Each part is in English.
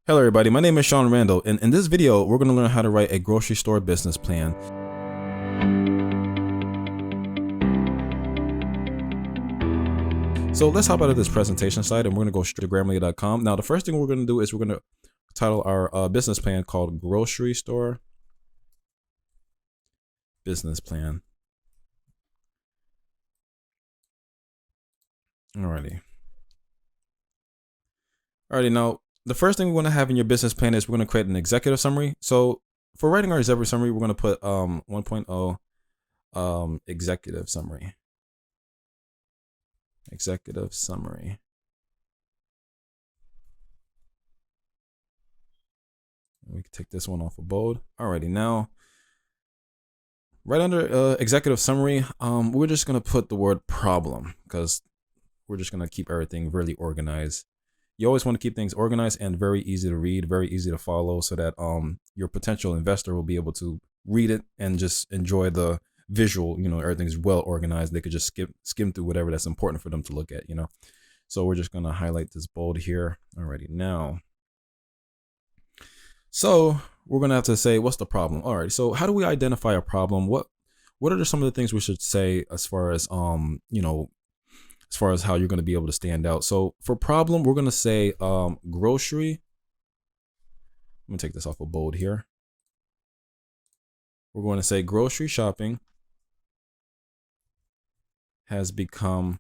Hello everybody, my name is Shaun Randall, and in this video, we're going to learn how to write a grocery store business plan. So let's hop out of this presentation slide and we're going to go straight to Grammarly.com. Now, the first thing we're going to do is we're going to title our business plan called Grocery Store Business Plan. Alrighty, now the first thing we're going to have in your business plan is we're going to create an executive summary. So for writing our executive summary, we're going to put 1.0 executive summary. Executive summary. We can take this one off of bold. Alrighty, now right under executive summary, we're just gonna put the word problem because we're just gonna keep everything really organized. You always want to keep things organized and very easy to read, very easy to follow, so that your potential investor will be able to read it and just enjoy the visual. Everything's well organized. They could just skim through whatever that's important for them to look at. So we're just gonna highlight this bold here. Alrighty, now. So we're gonna have to say, what's the problem? All right. So how do we identify a problem? What are some of the things we should say as far as as far as how you're gonna be able to stand out? So for problem, we're gonna say grocery. I'm gonna take this off of bold here. We're going to say grocery shopping has become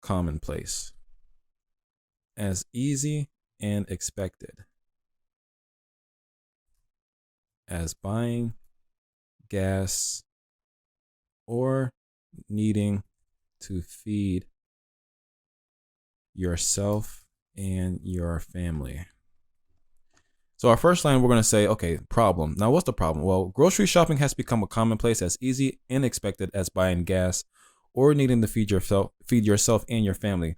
commonplace, as easy and expected as buying gas or needing to feed yourself and your family. So our first line, we're going to say, okay, problem. Now, what's the problem? Well, grocery shopping has become a commonplace as easy and expected as buying gas or needing to feed yourself and your family.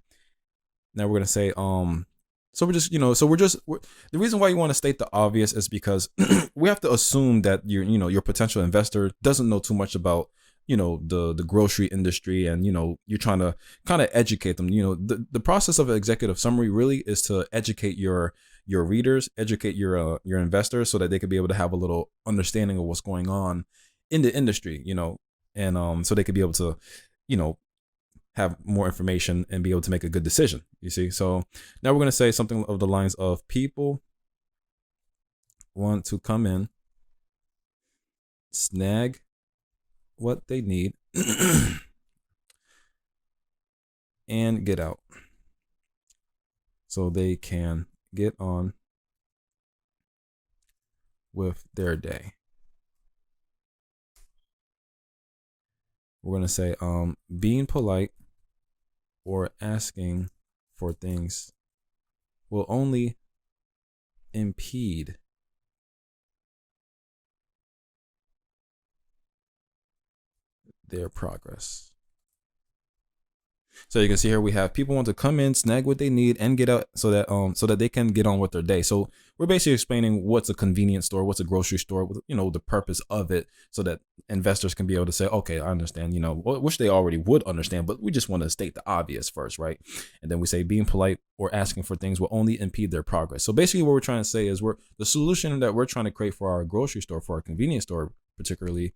Now we're going to say, so the reason why you want to state the obvious is because we have to assume that your potential investor doesn't know too much about, the grocery industry, and, you're trying to kind of educate them. The process of an executive summary really is to educate your readers, educate your investors, so that they could be able to have a little understanding of what's going on in the industry, and so they could be able to, have more information and be able to make a good decision. You see? So now we're going to say something of the lines of, people want to come in, snag what they need, and get out so they can get on with their day. We're going to say being polite or asking for things will only impede their progress. So you can see here we have, people want to come in, snag what they need, and get out so that they can get on with their day. So we're basically explaining what's a convenience store, what's a grocery store, the purpose of it, so that investors can be able to say, okay, I understand, which they already would understand, but we just want to state the obvious first, right? And then we say being polite or asking for things will only impede their progress. So basically what we're trying to say is the solution that we're trying to create for our grocery store, for our convenience store particularly,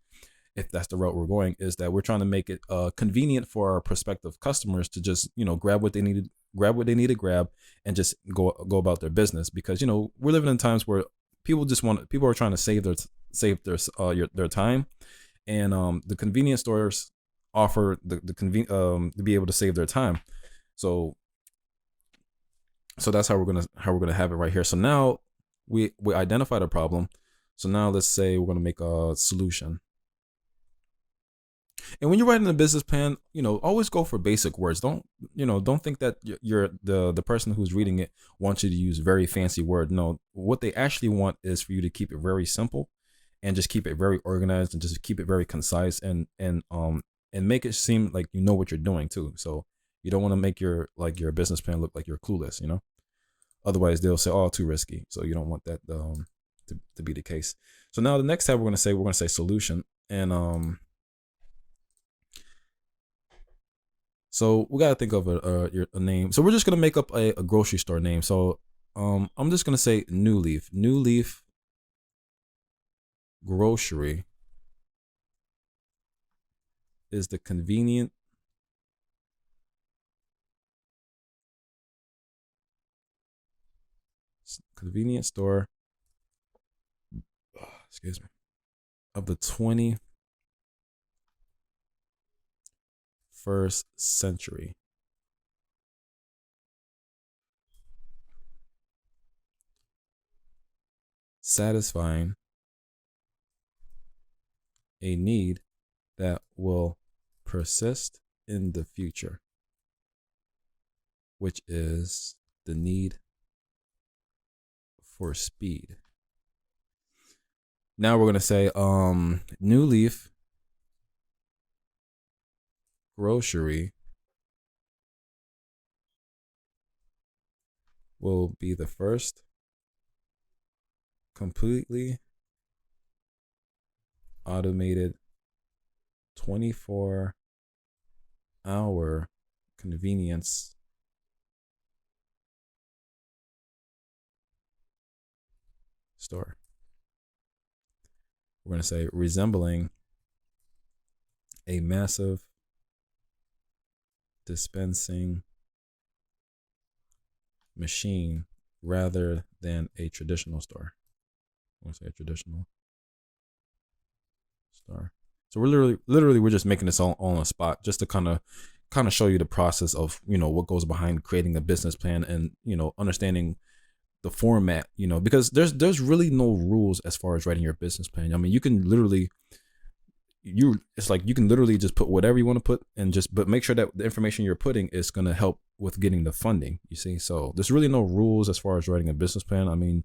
if that's the route we're going, is that we're trying to make it convenient for our prospective customers to just grab what they need to grab and just go about their business. Because we're living in times where people are trying to save their time, and the convenience stores offer to be able to save their time. So that's how we're gonna have it right here. So now we identified a problem. So now let's say we're gonna make a solution. And when you're writing a business plan, always go for basic words. Don't think that you're the person who's reading it wants you to use very fancy word. No, what they actually want is for you to keep it very simple and just keep it very organized and just keep it very concise, and make it seem like you know what you're doing too. So you don't want to make your business plan look like you're clueless, Otherwise they'll say, oh, too risky. So you don't want that to be the case. So now the next tab we're going to say solution, and So we gotta think of a name. So we're just gonna make up a grocery store name. So I'm just gonna say New Leaf. New Leaf Grocery is the convenient store, excuse me, of the 21st century, satisfying a need that will persist in the future, which is the need for speed. Now we're gonna say New Leaf Grocery will be the first completely automated 24-hour convenience store. We're going to say resembling a massive dispensing machine rather than a traditional store. I want to say a traditional store. So we're literally we're just making this all on the spot just to kind of show you the process of what goes behind creating a business plan and understanding the format, because there's really no rules as far as writing your business plan. I mean, you can literally it's like you can literally just put whatever you want to put and but make sure that the information you're putting is going to help with getting the funding, you see. So there's really no rules as far as writing a business plan. I mean,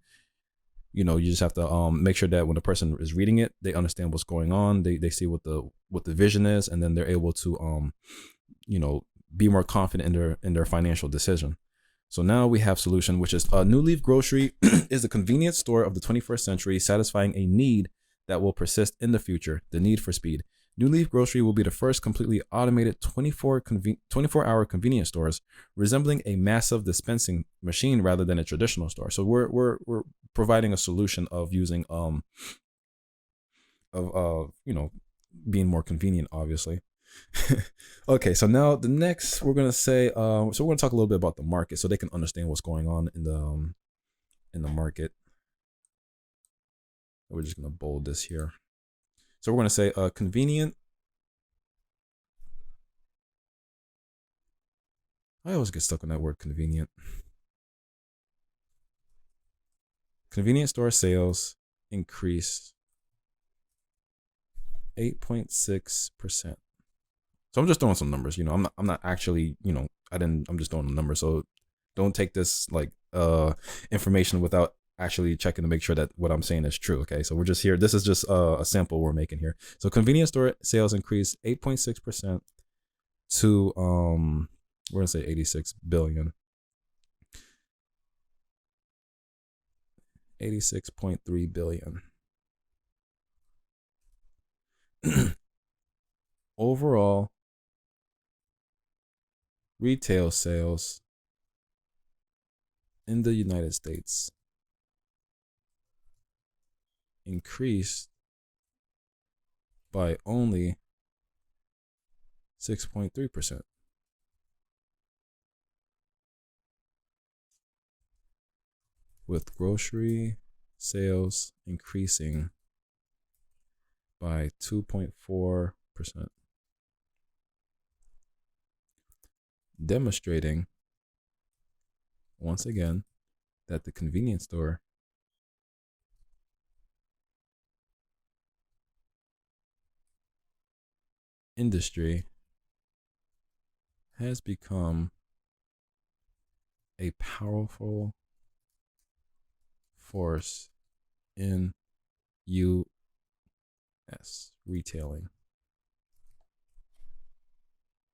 you just have to make sure that when the person is reading it, they understand what's going on, they see what the vision is, and then they're able to be more confident in their financial decision. So now we have solution, which is New Leaf Grocery is a convenience store of the 21st century, satisfying a need that will persist in the future, the need for speed. New Leaf Grocery will be the first completely automated 24-hour convenience stores, resembling a massive dispensing machine rather than a traditional store. So we're providing a solution of using being more convenient, obviously. Okay, so now the next we're gonna say so we're gonna talk a little bit about the market so they can understand what's going on in the market. We're just gonna bold this here. So we're gonna say convenient. I always get stuck on that word convenient. Convenience store sales increased 8.6%. So I'm just throwing some numbers. I'm not actually, I'm just throwing the numbers. So don't take this like information without actually checking to make sure that what I'm saying is true. Okay, so we're just here. This is just a sample we're making here. So convenience store sales increased 8.6% to we're gonna say 86 billion. 86.3 billion. Overall retail sales in the United States increased by only 6.3%. With grocery sales increasing by 2.4%. Demonstrating, once again, that the convenience store industry has become a powerful force in U.S. retailing.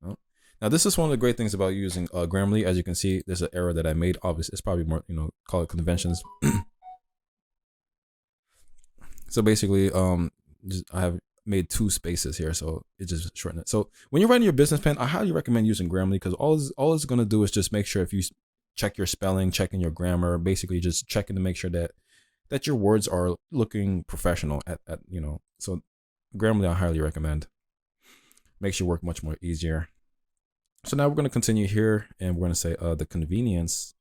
Oh. Now, this is one of the great things about using Grammarly. As you can see, there's an error that I made. Obviously, it's probably more, call it conventions. So basically, I have made 2 spaces here, so it just shortened it. So when you're writing your business plan, I highly recommend using Grammarly, because all it's gonna do is just make sure if you check your spelling, checking your grammar, basically just checking to make sure that your words are looking professional at So Grammarly I highly recommend. Makes your work much more easier. So now we're going to continue here, and we're going to say the convenience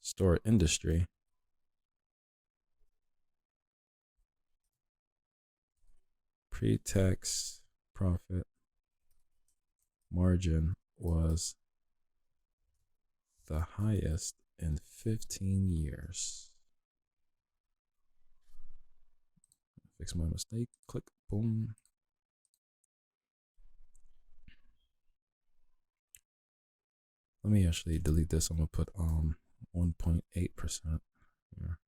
store industry pre-tax profit margin was the highest in 15 years. Fix my mistake. Click. Boom. Let me actually delete this. I'm gonna put 1.8% here.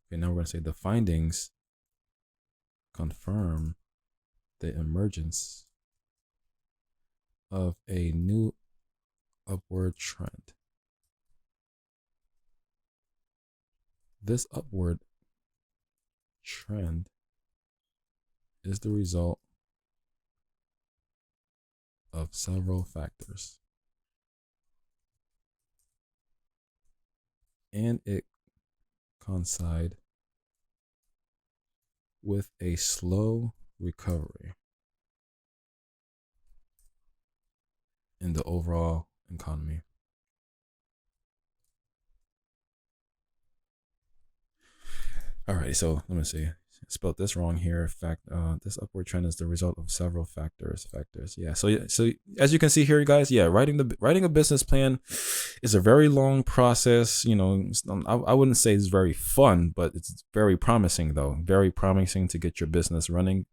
Okay, now we're gonna say the findings confirm the emergence of a new upward trend. This upward trend is the result of several factors, and it coincide with a slow recovery in the overall economy. All right, so let me see. I spelled this wrong here. This upward trend is the result of several factors. Yeah. So as you can see here, guys, yeah, writing a business plan is a very long process. I wouldn't say it's very fun, but it's very promising, though. Very promising to get your business running.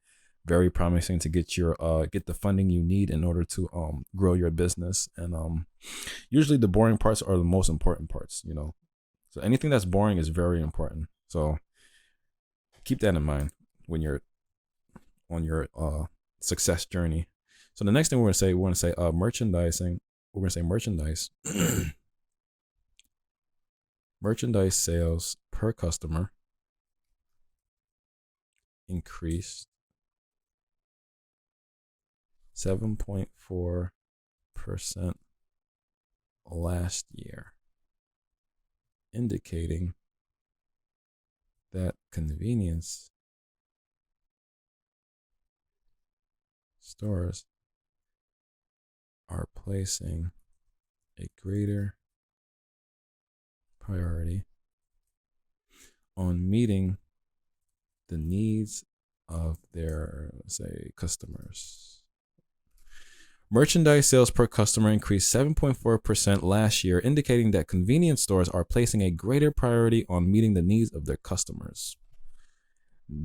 Very promising to get the funding you need in order to grow your business. And usually the boring parts are the most important parts. So anything that's boring is very important. So keep that in mind when you're on your success journey. So the next thing we're going to say merchandising. We're going to say merchandise. Merchandise sales per customer increased 7.4% last year, indicating that convenience stores are placing a greater priority on meeting the needs of their, say, customers. Merchandise sales per customer increased 7.4% last year, indicating that convenience stores are placing a greater priority on meeting the needs of their customers.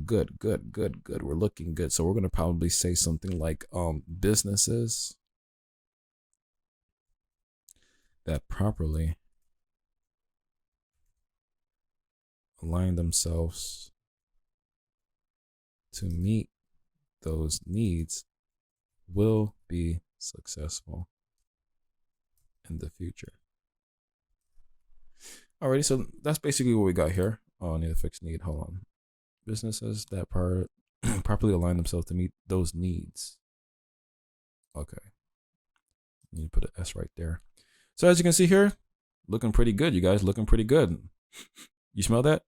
Good. We're looking good. So we're going to probably say something like businesses that properly align themselves to meet those needs will be successful in the future. Alrighty, so that's basically what we got here. Oh, I need to fix need. Hold on. Businesses that properly align themselves to meet those needs. Okay. You need to put an S right there. So as you can see here, looking pretty good, you guys. Looking pretty good. You smell that?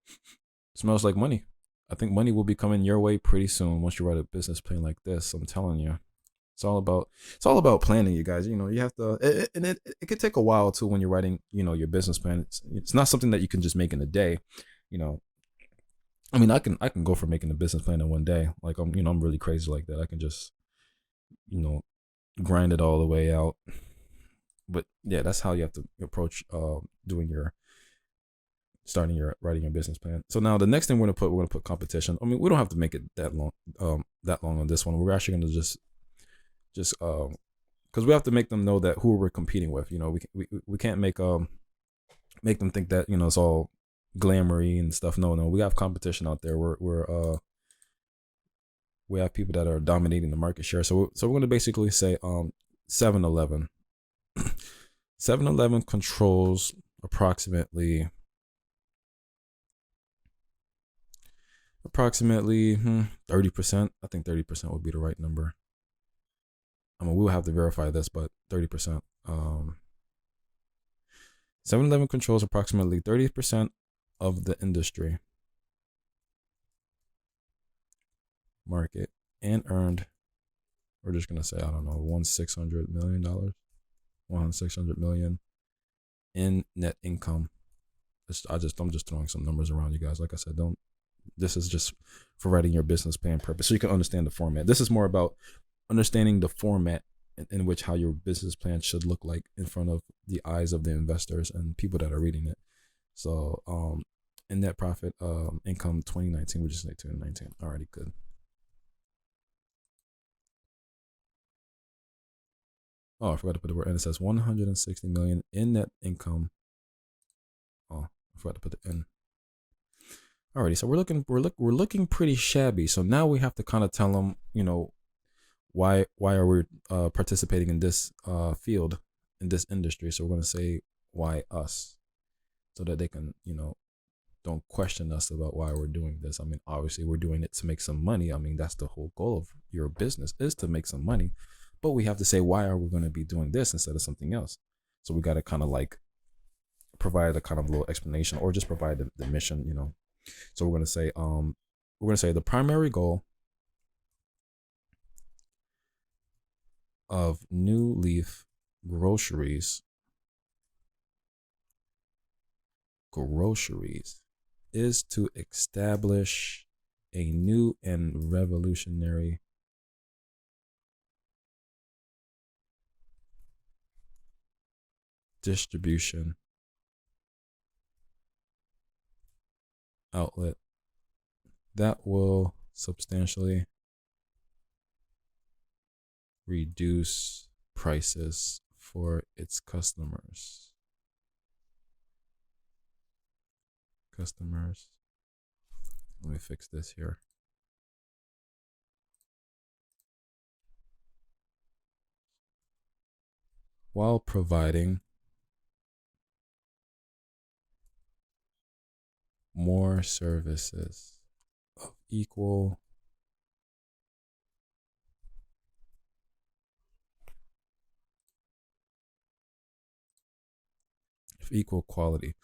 Smells like money. I think money will be coming your way pretty soon once you write a business plan like this. I'm telling you. It's all about planning, you guys. You have to, and it could take a while too when you're writing, your business plan. It's not something that you can just make in a day. I mean, I can go for making a business plan in one day. Like I'm really crazy like that. I can just, grind it all the way out. But yeah, that's how you have to approach writing your business plan. So now the next thing we're gonna put competition. I mean, we don't have to make it that long on this one. We're actually gonna just because we have to make them know that who we're competing with. We can't make them think that it's all glamoury and stuff. No, we have competition out there. We have people that are dominating the market share. So we're going to basically say 7-Eleven. 7-Eleven controls approximately Approximately 30%. I think 30% would be the right number. I mean, we'll have to verify this, but 30%. 7-Eleven controls approximately 30% of the industry market and earned, we're just gonna say, I don't know, $600 million, $600 million in net income. I'm just throwing some numbers around, you guys. Like I said, don't. This is just for writing your business plan purpose, so you can understand the format. This is more about understanding the format in which how your business plan should look like in front of the eyes of the investors and people that are reading it. So, in net profit, income 2019, we just say 2019. Already good. Oh, I forgot to put the word. And it says 160 million in net income. Oh, I forgot to put the N. Alrighty, so we're looking pretty shabby. So now we have to kind of tell them, why are we participating in this field, in this industry. So we're gonna say why us, so that they can don't question us about why we're doing this. I mean, obviously we're doing it to make some money. I mean, that's the whole goal of your business, is to make some money. But we have to say, why are we going to be doing this instead of something else? So we got to kind of like provide a kind of little explanation, or just provide the mission, So we're going to say the primary goal of New Leaf Groceries is to establish a new and revolutionary distribution outlet that will substantially reduce prices for its customers. Let me fix this here. While providing more services of equal quality.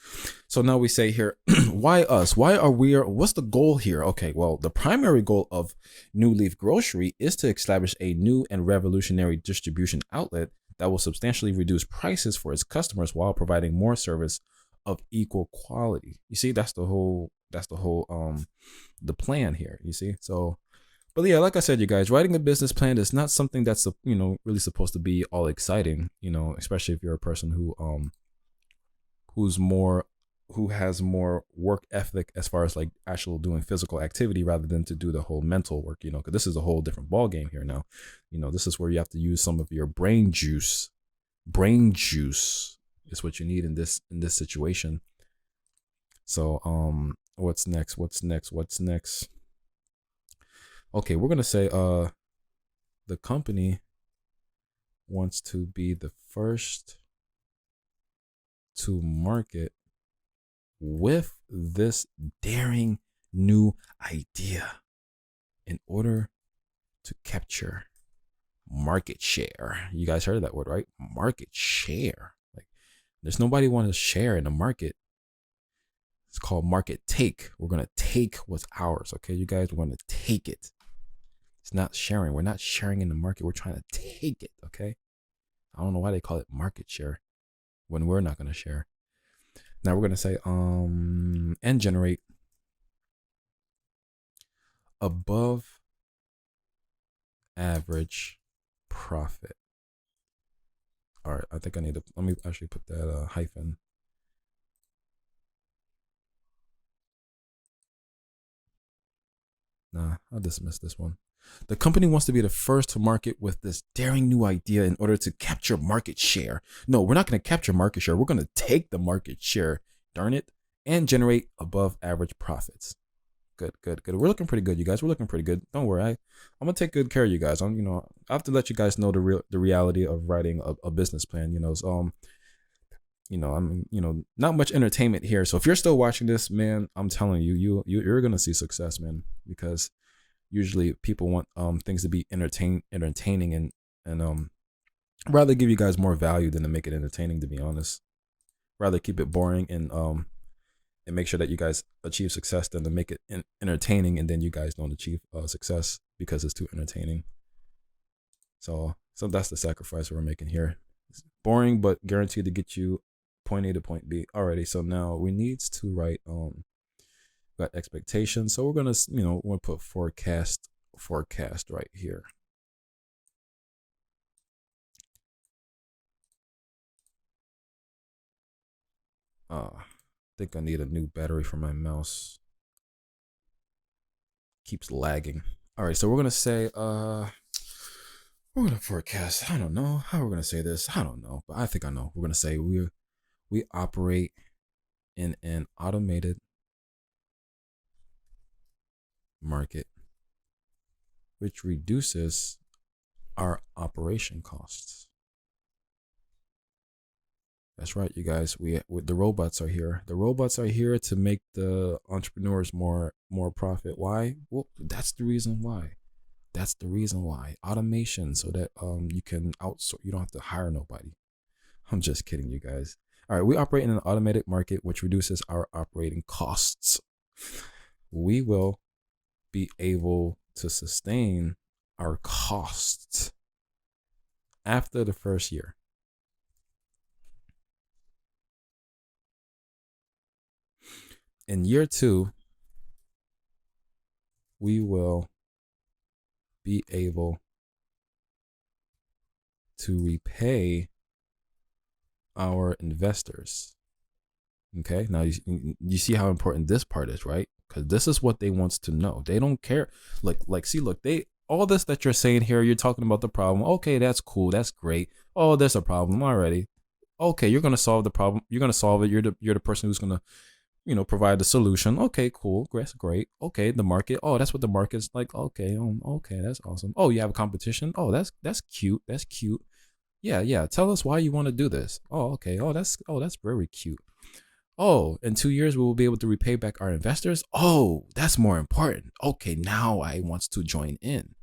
So now we say here, why us? Why are we? What's the goal here? Okay, well, the primary goal of New Leaf Grocery is to establish a new and revolutionary distribution outlet that will substantially reduce prices for its customers while providing more service of equal quality. You see, that's the whole the plan here. You see, so. But yeah, like I said, you guys, writing a business plan is not something that's really supposed to be all exciting. Especially if you're a person who has more work ethic as far as like actual doing physical activity rather than to do the whole mental work, because this is a whole different ball game here now. This is where you have to use some of your brain juice is what you need in this situation. So what's next? Okay, we're gonna say the company wants to be the first to market with this daring new idea in order to capture market share. You guys heard of that word, right? Market share. Like, there's nobody want to share in the market. It's called market take. We're going to take what's ours, okay? You guys, we're going to take it. It's not sharing. We're not sharing in the market. We're trying to take it, okay? I don't know why they call it market share when we're not going to share. Now we're going to say and generate above average profit. All right, I think I need to, let me actually put that hyphen. Nah, I'll dismiss this one. The company wants to be the first to market with this daring new idea in order to capture market share. No, we're not going to capture market share. We're going to take the market share, darn it, and generate above average profits. Good. We're looking pretty good, you guys. We're looking pretty good. Don't worry. I'm gonna take good care of you guys. I have to let you guys know the reality of writing a business plan. So I mean, not much entertainment here. So if you're still watching this, man, I'm telling you, you're gonna see success, man, because usually people want things to be entertaining and rather give you guys more value than to make it entertaining, to be honest. Rather keep it boring and make sure that you guys achieve success than to make it entertaining and then you guys don't achieve success because it's too entertaining. So that's the sacrifice we're making here. It's boring but guaranteed to get you point A to point B. Alrighty, so now we need to write got expectations. So we're gonna we'll put forecast right here. I think I need a new battery for my mouse. Keeps lagging. All right, so we're gonna say we're gonna forecast. I don't know how we're gonna say this. I don't know, but I think I know. We're gonna say we operate in an automated market, which reduces our operation costs. That's right, you guys. The robots are here. The robots are here to make the entrepreneurs more profit. Why? Well, that's the reason why. That's the reason why. Automation, so that you can outsource. You don't have to hire nobody. I'm just kidding, you guys. All right, we operate in an automated market, which reduces our operating costs. We will be able to sustain our costs after the first year. In year 2, we will be able to repay our investors. Okay, now you see how important this part is, right? Because this is what they wants to know. They don't care. See, look, they all this that you're saying here, you're talking about the problem. Okay, that's cool, that's great. Oh, there's a problem already. Okay, you're gonna solve the problem. You're gonna solve it. You're the person who's gonna provide the solution. Okay, cool, that's great. Okay, the market. Oh, that's what the market's like. Okay, okay, that's awesome. Oh, you have a competition. Oh, that's cute. That's cute. Yeah. Tell us why you want to do this. Oh, okay. That's very cute. Oh, in 2 years we will be able to repay back our investors. Oh, that's more important. Okay, now I want to join in.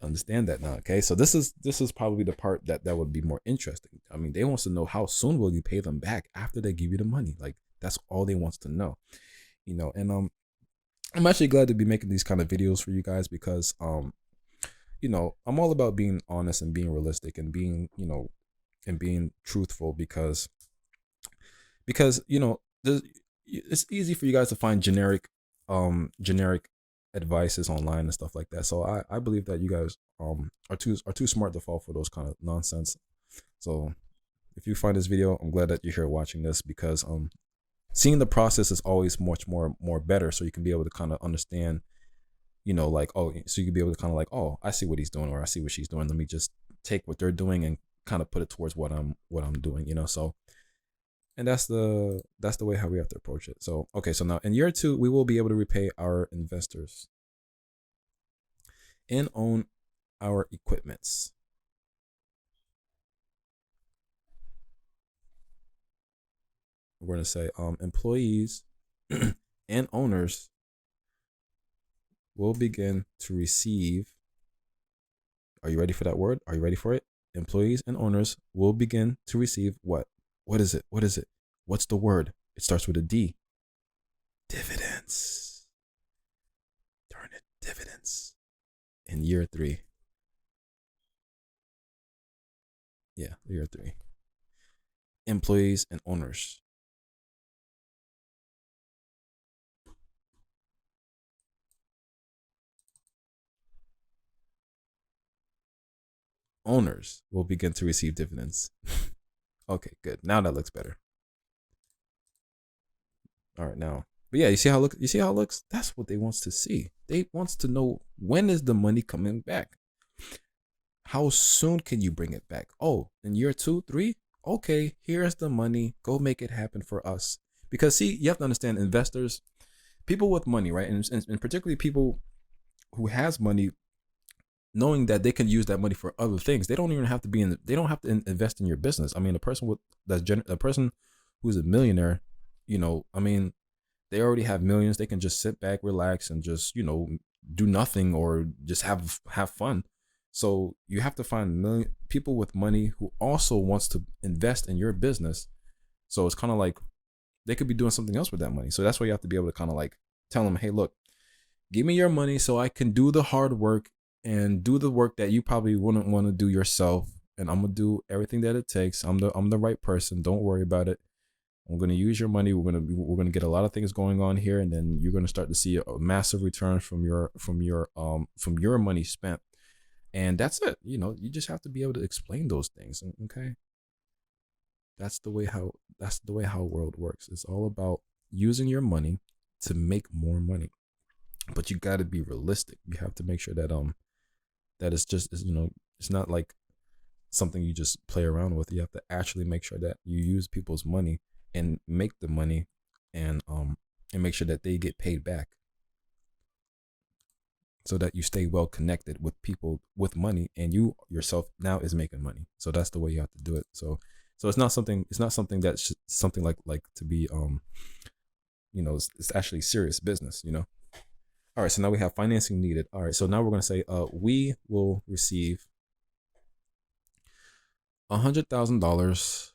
Understand that now, okay? So this is probably the part that would be more interesting. I mean, they wants to know how soon will you pay them back after they give you the money. Like that's all they wants to know, And I'm actually glad to be making these kind of videos for you guys because I'm all about being honest and being realistic and being and being truthful because it's easy for you guys to find generic advices online and stuff like that. So I believe that you guys are too smart to fall for those kind of nonsense. So if you find this video, I'm glad that you're here watching this because seeing the process is always much more better, so you can be able to kind of understand, so you can be able to kind of like, oh, I see what he's doing or I see what she's doing. Let me just take what they're doing and kind of put it towards what I'm doing, so. And that's the way how we have to approach it. So, okay, so now in year 2, we will be able to repay our investors and own our equipments. We're going to say employees and owners will begin to receive. Are you ready for that word? Are you ready for it? Employees and owners will begin to receive what? What is it? What is it? What's the word? It starts with a D. Dividends. Darn it, dividends. In year 3. Yeah, year 3. Employees and owners. Owners will begin to receive dividends. Okay, good. Now that looks better. All right, now. But yeah, you see how it looks? That's what they wants to see. They wants to know, when is the money coming back? How soon can you bring it back? Oh, in year 2, 3? Okay, here's the money. Go make it happen for us. Because see, you have to understand, investors, people with money, right? And particularly people who has money, knowing that they can use that money for other things. They don't even have to be in. They don't have to invest in your business. I mean, a person with a person who's a millionaire, I mean, they already have millions. They can just sit back, relax, and just do nothing or just have fun. So you have to find people with money who also wants to invest in your business. So it's kind of like they could be doing something else with that money. So that's why you have to be able to kind of like tell them, hey, look, give me your money so I can do the hard work and do the work that you probably wouldn't want to do yourself. And I'm gonna do everything that it takes. I'm the right person. Don't worry about it. I'm gonna use your money. We're gonna get a lot of things going on here, and then you're gonna start to see a massive return from your money spent. And that's it. You just have to be able to explain those things. Okay. That's the way how world works. It's all about using your money to make more money. But you got to be realistic. You have to make sure that it's just it's not like something you just play around with. You have to actually make sure that you use people's money and make the money, and make sure that they get paid back, so that you stay well connected with people with money, and you yourself now is making money. So that's the way you have to do it. So it's not something that's something like to be it's actually serious business. All right, so now we have financing needed. All right, so now we're going to say we will receive $100,000.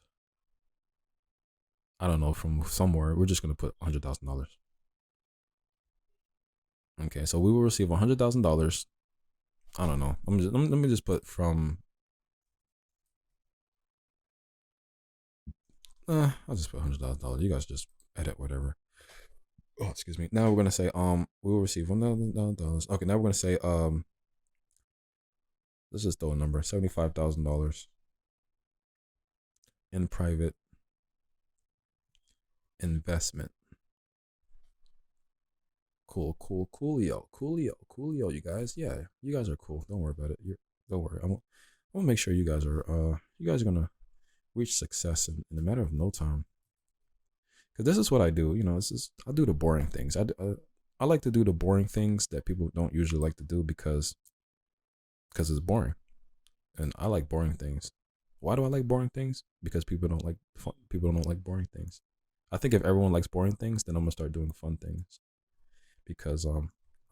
I don't know, from somewhere. We're just going to put $100,000. Okay, so we will receive $100,000. I don't know. Let me just put from. I'll just put $100,000. You guys just edit whatever. Oh, excuse me. Now we're gonna say we will receive $1,000. Okay, now we're gonna say let's just throw a number, $75,000 in private investment. Coolio, you guys. Yeah, you guys are cool. Don't worry about it. Don't worry. I'm gonna make sure you guys are gonna reach success in a matter of no time. Because this is what I do. I do the boring things. I like to do the boring things that people don't usually like to do because it's boring, and I like boring things. Why do I like boring things? Because people don't like fun. People don't like boring things. I think if everyone likes boring things, then I'm gonna start doing fun things. Because I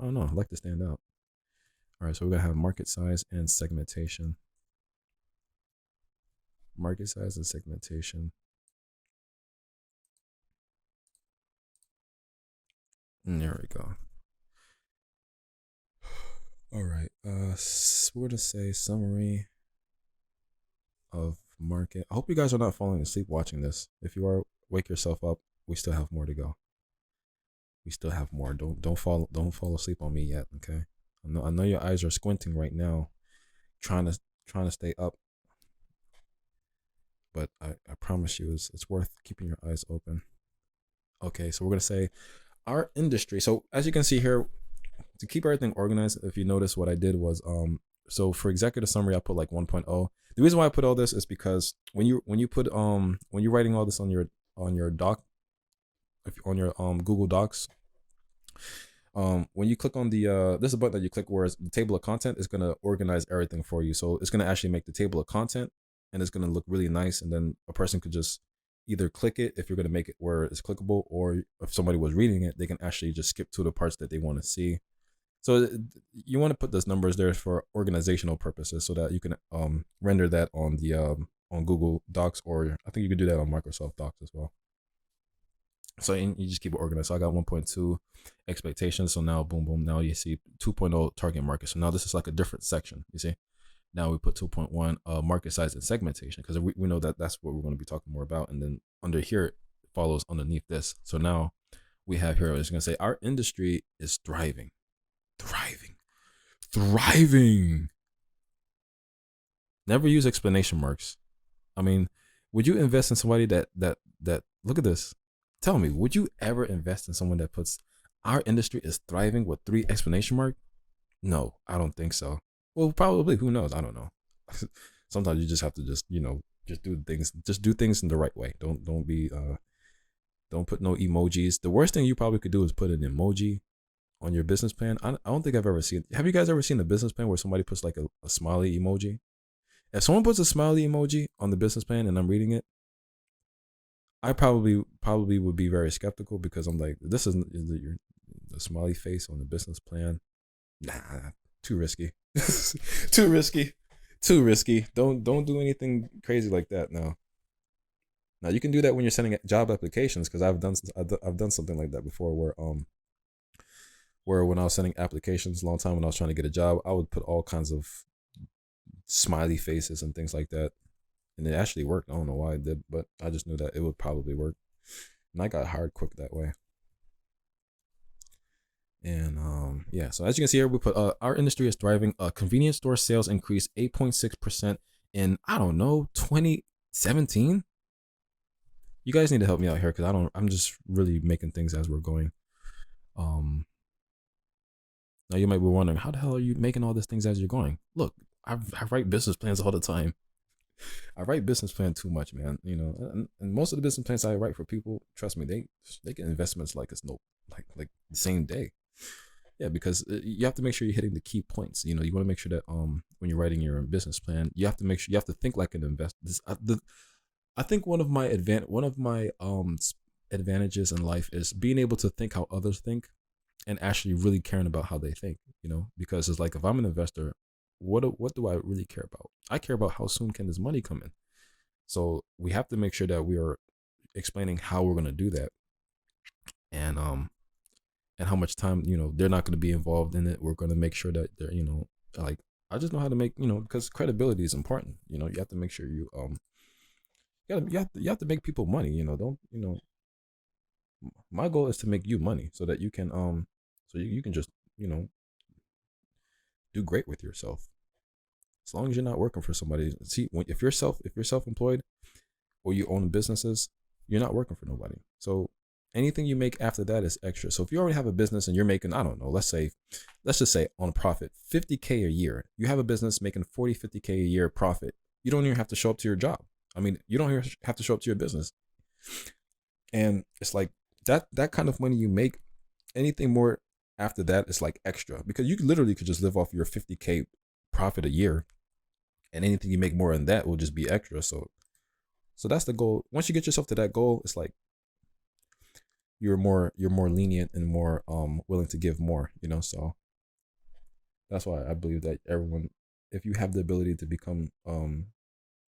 don't know. I like to stand out. All right, so we're gonna have market size and segmentation. Market size and segmentation. And there we go. All right. We're gonna say summary of market. I hope you guys are not falling asleep watching this. If you are, wake yourself up. We still have more to go. We still have more. Don't fall asleep on me yet. Okay. I know your eyes are squinting right now, trying to stay up. But I promise you, it's worth keeping your eyes open. Okay, so we're gonna say our industry. So as you can see here, to keep everything organized, if you notice, what I did was so for executive summary I put like 1.0. The reason why I put all this is because when you're writing all this on your doc, if on your Google Docs, when you click on there's a button that you click where the table of content is going to organize everything for you. So it's going to actually make the table of content, and it's going to look really nice, and then a person could just either click it if you're going to make it where it's clickable, or if somebody was reading it, they can actually just skip to the parts that they want to see. So you want to put those numbers there for organizational purposes, so that you can render that on the on Google Docs, or I think you could do that on Microsoft Docs as well. So you just keep it organized. So I got 1.2 expectations. So now, boom, boom. Now you see 2.0 target market. So now this is like a different section. You see, now we put 2.1 market size and segmentation, because we know that that's what we're going to be talking more about. And then under here, it follows underneath this. So now we have here, it's going to say our industry is thriving. Never use explanation marks. I mean, would you invest in somebody that look at this? Tell me, would you ever invest in someone that puts our industry is thriving with 3 exclamation mark? No, I don't think so. Well, probably. Who knows? I don't know. Sometimes you just have to just do things in the right way. Don't put no emojis. The worst thing you probably could do is put an emoji on your business plan. I don't think I've ever seen. Have you guys ever seen a business plan where somebody puts like a smiley emoji? If someone puts a smiley emoji on the business plan and I'm reading it, I probably would be very skeptical because I'm like, this isn't is it your the smiley face on the business plan. Nah, too risky. Too risky. Too risky. Don't do anything crazy like that. No. Now you can do that when you're sending job applications because I've done something like that before where when I was sending applications a long time when I was trying to get a job, I would put all kinds of smiley faces and things like that. And it actually worked. I don't know why it did, but I just knew that it would probably work. And I got hired quick that way. And yeah, so as you can see here, we put our industry is thriving. Convenience store sales increased 8.6% in I don't know 2017. You guys need to help me out here because I'm just really making things as we're going. Now you might be wondering, how the hell are you making all these things as you're going? Look, I write business plans all the time. I write business plan too much, man. You know, and most of the business plans I write for people, trust me, they get investments like it's no like the same day. Yeah, because you have to make sure you're hitting the key points. You know, you want to make sure that when you're writing your business plan, you have to make sure you have to think like an investor. I think one of my advantages in life is being able to think how others think and actually really caring about how they think. You know, because it's like if I'm an investor, what do I really care about? I care about how soon can this money come in. So we have to make sure that we are explaining how we're going to do that, and and how much time they're not going to be involved in it. We're going to make sure that they're like I just know how to make because credibility is important. You have to make sure you have to make people money. Don't my goal is to make you money so that you can so you can just you know do great with yourself as long as you're not working for somebody. See, if you're self-employed or you own businesses, you're not working for nobody. So anything you make after that is extra. So if you already have a business and you're making, I don't know, let's just say on profit, 50K a year, you have a business making 50K a year profit. You don't even have to show up to your job. I mean, you don't even have to show up to your business. And it's like that kind of money you make, anything more after that is like extra because you literally could just live off your 50K profit a year, and anything you make more than that will just be extra. So that's the goal. Once you get yourself to that goal, it's like you're more lenient and more willing to give more. So that's why I believe that everyone, if you have the ability to become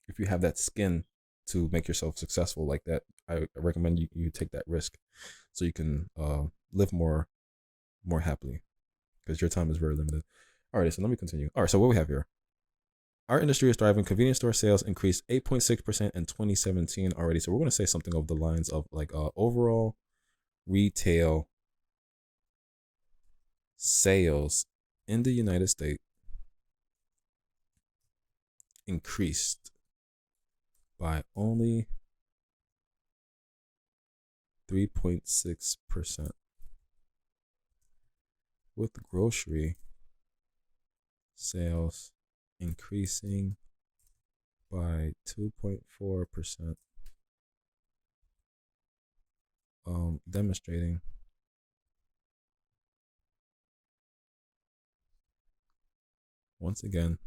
if you have that skin to make yourself successful like that, I recommend you take that risk so you can live more happily because your time is very limited. All right, so let me continue. All right, so what we have here. Our industry is thriving. Convenience store sales increased 8.6% in 2017 already. So we're going to say something of the lines of like overall retail sales in the United States increased by only 3.6%, with grocery sales increasing by 2.4%, demonstrating once again.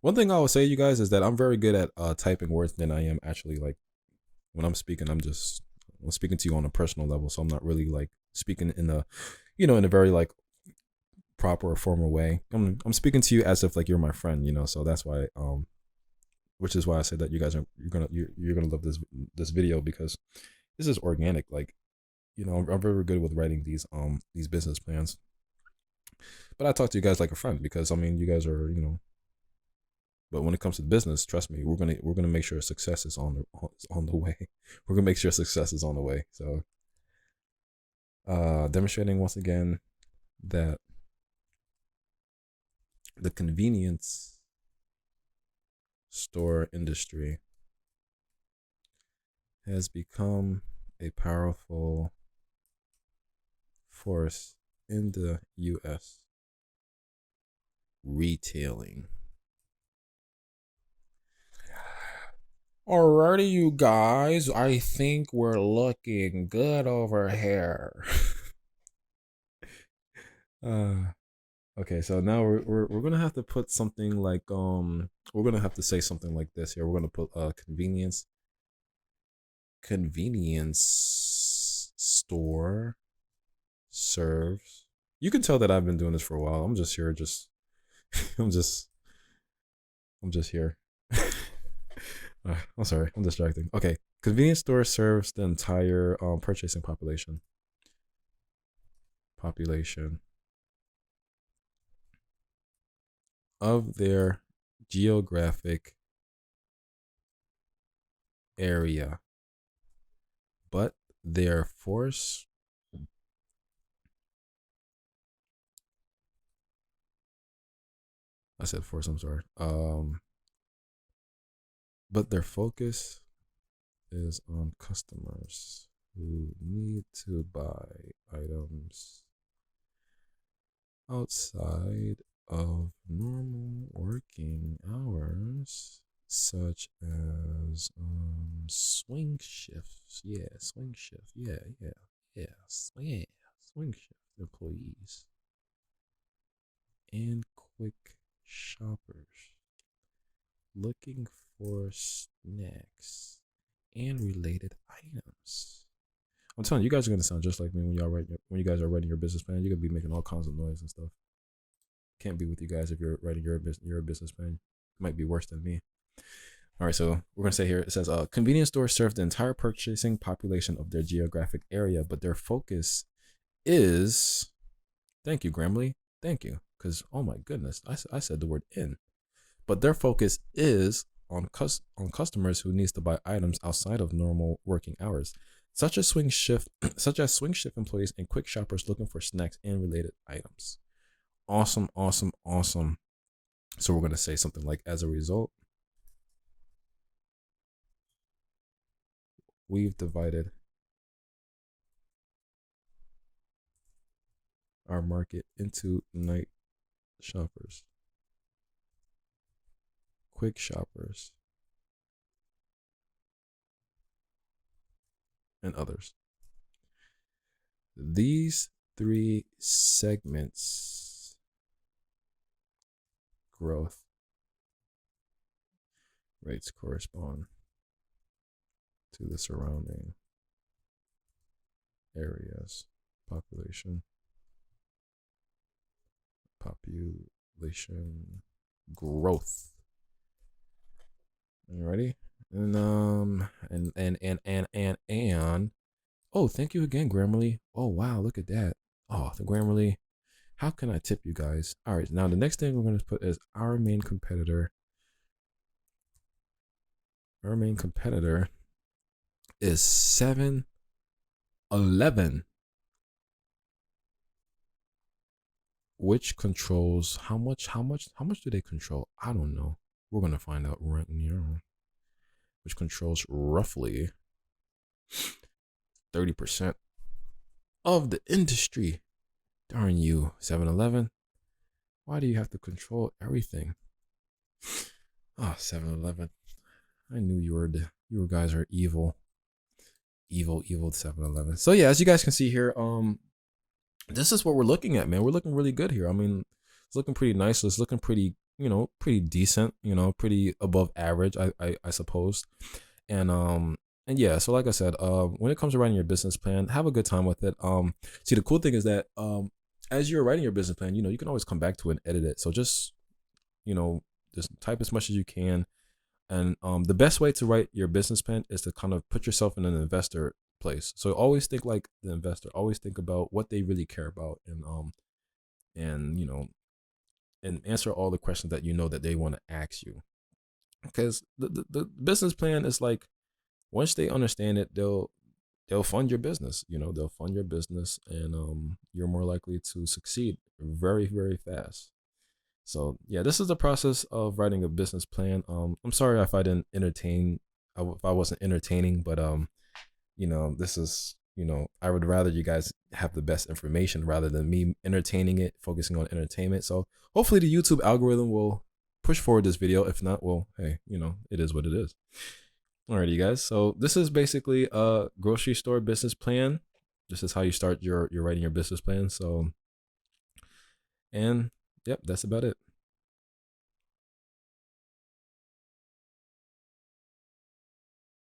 One thing I will say, you guys, is that I'm very good at typing words than I am actually like when I'm speaking. I'm speaking to you on a personal level, so I'm not really like speaking in a in a very like proper or formal way. I'm speaking to you as if like you're my friend, so that's why which is why I said that you guys are you're gonna love this video because this is organic. Like I'm very good with writing these business plans, but I talk to you guys like a friend because I mean you guys are but when it comes to business, trust me, we're gonna make sure success is on the way. We're gonna make sure success is on the way. So demonstrating once again that the convenience store industry has become a powerful force in the US retailing. Alrighty, you guys, I think we're looking good over here. Uh, okay, so now we're gonna have to put something like we're gonna have to say something like this here. We're gonna put convenience store serves. You can tell that I've been doing this for a while. I'm just here, just I'm just I'm just here. I'm sorry, I'm distracting. Okay, convenience store serves the entire purchasing population of their geographic area, but their force. I said force. I'm sorry. But their focus is on customers who need to buy items outside of normal working hours, such as swing shifts. Yeah, swing shift. Yeah, swing shift employees and quick shoppers looking for snacks and related items. I'm telling you, you guys are gonna sound just like me when when you guys are writing your business plan. You're gonna be making all kinds of noise and stuff. Can't be with you guys if you're writing your business plan. It might be worse than me. All right, so we're gonna say here it says convenience stores serve the entire purchasing population of their geographic area, but their focus is. Thank you, Grammarly. Thank you, because oh my goodness, I said the word in, but their focus is on customers who needs to buy items outside of normal working hours, such as swing shift, such as swing shift employees and quick shoppers looking for snacks and related items. Awesome, awesome, awesome. So we're gonna say something like, as a result, we've divided our market into night shoppers, quick shoppers, and others. These three segments growth rates correspond to the surrounding areas population population growth. You ready? And oh, thank you again, Grammarly. Oh wow, look at that. Oh, the Grammarly. How can I tip you guys? All right, now the next thing we're going to put is our main competitor. Our main competitor is 7-Eleven, which controls how much do they control? I don't know. We're going to find out right now. Which controls roughly 30% of the industry. Darn you, 7-Eleven. Why do you have to control everything? Ah, 7-Eleven. I knew you guys are evil. Evil 7-Eleven. So yeah, as you guys can see here, this is what we're looking at, man. We're looking really good here. I mean, it's looking pretty nice. It's looking pretty, pretty decent, pretty above average, I suppose. And yeah, so like I said, when it comes to writing your business plan, have a good time with it. See, the cool thing is that as you're writing your business plan, you can always come back to it and edit it. So you know just type as much as you can. And the best way to write your business plan is to kind of put yourself in an investor place. So always think like the investor. Always think about what they really care about, and and answer all the questions that that they want to ask you. Because the business plan is like, once they understand it, they'll fund your business. They'll fund your business, and you're more likely to succeed very, very fast. So yeah, this is the process of writing a business plan. I'm sorry if I didn't entertain, if I wasn't entertaining, but this is, I would rather you guys have the best information rather than me entertaining it, focusing on entertainment. So hopefully the YouTube algorithm will push forward this video. If not, well, hey, it is what it is. Alrighty, guys. So this is basically a grocery store business plan. This is how you start your writing your business plan. So And yep, that's about it.